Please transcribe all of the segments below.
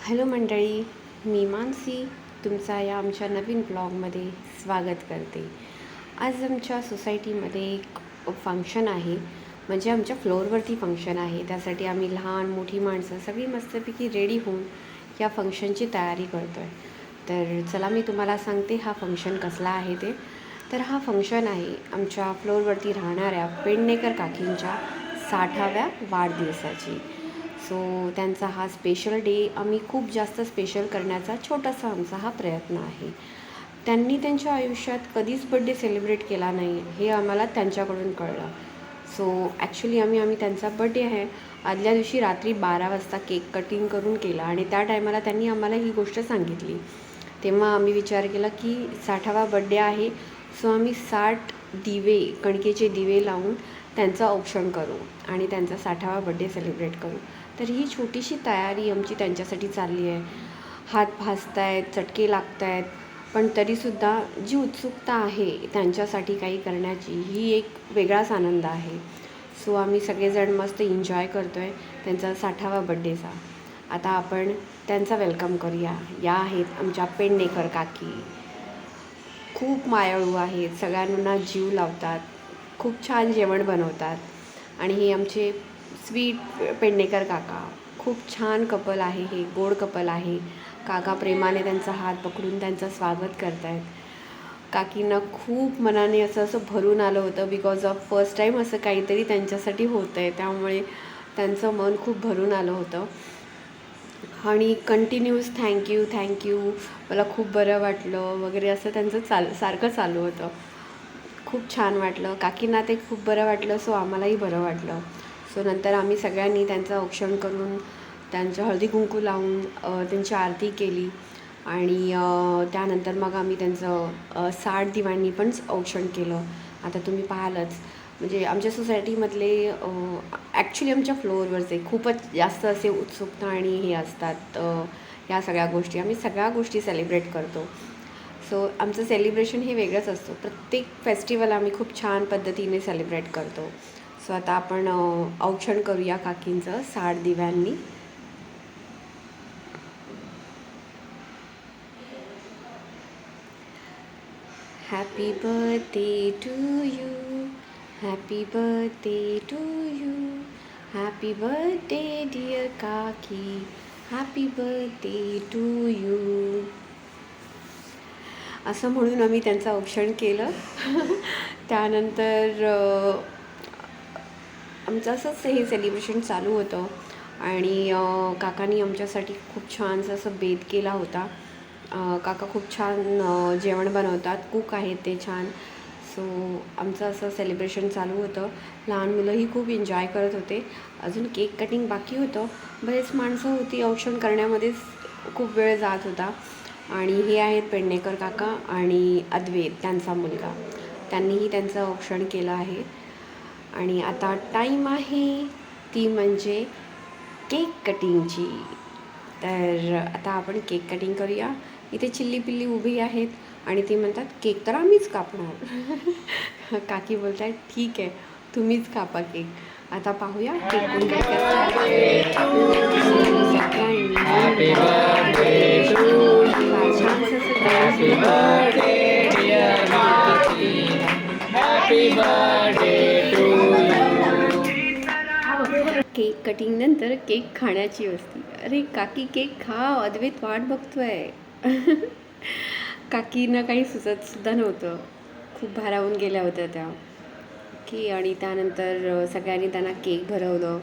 Hello मंडळी, मी मानसी तुमचा या आमच्या नवीन ब्लॉगमध्ये स्वागत करते. आज आमच्या सोसायटीमध्ये एक फंक्शन आहे, म्हणजे आमच्या फ्लोअरवरती फंक्शन आहे. त्यासाठी आम्ही लहान मोठी माणसं सगळी मस्तपैकी रेडी होऊन या फंक्शनची तयारी करतो आहे. तर चला मी तुम्हाला सांगते हा फंक्शन कसला आहे ते. तर हा फंक्शन आहे आमच्या फ्लोअरवरती राहणाऱ्या पेडणेकर काकींच्या 60व्या वाढदिवसाची. सो त्यांचा हा स्पेशल डे आम्ही खूप जास्त स्पेशल करण्याचा छोटासा आमचा हा प्रयत्न आहे. त्यांनी त्यांच्या आयुष्यात कधीच बड्डे सेलिब्रेट केला नाही हे आम्हाला त्यांच्याकडून कळलं. सो ॲक्च्युली आम्ही त्यांचा बड्डे आहे आदल्या दिवशी रात्री 12 वाजता केक कटिंग करून केला आणि त्या टायमाला त्यांनी आम्हाला ही गोष्ट सांगितली. तेव्हा आम्ही विचार केला की 60वा बड्डे आहे, सो आम्ही 60 दिवे, कणकेचे दिवे लावून त्यांचं औक्षण करू आणि त्यांचा 60वा बड्डे सेलिब्रेट करू. तर ही छोटीशी तयारी आमची त्यांच्यासाठी चालली आहे. हात भाजत आहेत, चटके लागत आहेत, पण तरीसुद्धा जी उत्सुकता आहे त्यांच्यासाठी काही करण्याची, ही एक वेगळाच आनंद आहे. सो आम्ही सगळेजण मस्त एन्जॉय करतो आहे त्यांचा 60वा बड्डेचा. आता आपण त्यांचा वेलकम करूया. या आहेत आमच्या पेडणेकर काकी. खूप मायाळू आहेत, सगळ्यांना जीव लावतात, खूप छान जेवण बनवतात. आणि हे आमचे स्वीट पेडणेकर काका, खूप छान कपल आहे, हे गोड कपल आहे. काका प्रेमाने त्यांचा हात पकडून त्यांचं स्वागत करत आहेत. काकींना खूप मनाने असं भरून आलं होतं, बिकॉज ऑफ फर्स्ट टाईम असं काहीतरी त्यांच्यासाठी होतं आहे, त्यामुळे त्यांचं मन खूप भरून आलं होतं. आणि कंटिन्यूस थँक्यू, मला खूप बरं वाटलं वगैरे असं त्यांचं सारखं चालू होतं. खूप छान वाटलं, काकींना ते खूप बरं वाटलं, सो आम्हालाही बरं वाटलं. सो नंतर आम्ही सगळ्यांनी त्यांचं औक्षण करून, त्यांचं हळदी कुंकू लावून त्यांची आरती केली. आणि त्यानंतर मग आम्ही त्यांचं 60 दिव्यांनी पण औक्षण केलं. आता तुम्ही पाहालच, म्हणजे आमच्या सोसायटीमधले ॲक्च्युली आमच्या फ्लोअरवरचे खूपच जास्त असे उत्सुकता आणि हे असतात. या सगळ्या गोष्टी आम्ही सगळ्या गोष्टी सेलिब्रेट करतो. सो आमचं सेलिब्रेशन हे वेगळंच असतं. प्रत्येक फेस्टिवल आम्ही खूप छान पद्धतीने सेलिब्रेट करतो. सो आता आपण औक्षण करूया काकींचं 60 दिव्यांनी. Happy birthday to you, happy birthday to you, happy birthday dear काकी, हॅपी बर्थडे टू यू, असं म्हणून आम्ही त्यांचं औक्षण केलं. त्यानंतर आमचं असंच हे सेलिब्रेशन चालू होतं. आणि काकांनी आमच्यासाठी खूप छानसं असं बेत केला होता. काका खूप छान जेवण बनवतात, कुक आहेत ते छान. सो आमचं असं सेलिब्रेशन चालू होतं. लहान मुलंही खूप एन्जॉय करत होते. अजून केक कटिंग बाकी होतं. बरेच माणसं होती, औक्षण करण्यामध्येच खूप वेळ जात होता. आणि हे आहेत पेडणेकर काका आणि अद्वैत त्यांचा मुलगा, त्यांनीही त्यांचं औक्षण केलं आहे. आणि आता टाईम आहे ती म्हणजे केक कटिंगची. तर आता आपण केक कटिंग करूया. इथे चिल्ली पिल्ली उभी आहेत आणि ती म्हणतात केक तर आम्हीच कापणार. काकी बोलत आहेत ठीक आहे, तुम्हीच कापा केक. आता पाहूया केक कोण केक कटिंग नंतर केक खाण्याची असती. अरे काकी केक खा, अद्वैत वाट बघतोय. काकींना काही सुचतसुद्धा नव्हतं, खूप भारावून गेल्या होत्या त्या की. आणि त्यानंतर सगळ्यांनी त्यांना केक भरवलं.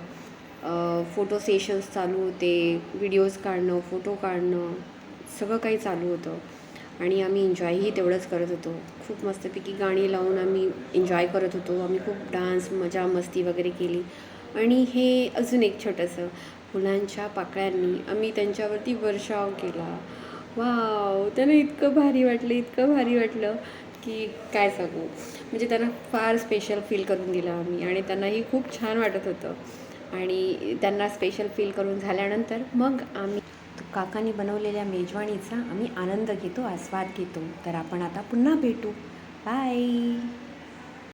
फोटो सेशन्स चालू होते, व्हिडिओज काढणं, फोटो काढणं, सगळं काही चालू होतं. आणि आम्ही एन्जॉयही तेवढंच करत होतो. खूप मस्तपैकी गाणी लावून आम्ही एन्जॉय करत होतो. आम्ही खूप डान्स, मजा मस्ती वगैरे केली. आणि हे अजून एक छोटंसं, फुलांच्या पाकळ्यांनी आम्ही त्यांच्यावरती वर्षाव केला. वाव, त्यांना इतकं भारी वाटलं की काय सांगू. म्हणजे त्यांना फार स्पेशल फील करून दिलं आम्ही आणि त्यांनाही खूप छान वाटत होतं. आणि त्यांना स्पेशल फील करून झाल्यानंतर मग आम्ही काकांनी बनवलेल्या मेजवानीचा आम्ही आनंद घेतो, आस्वाद घेतो. तर आपण आता पुन्हा भेटू. बाय.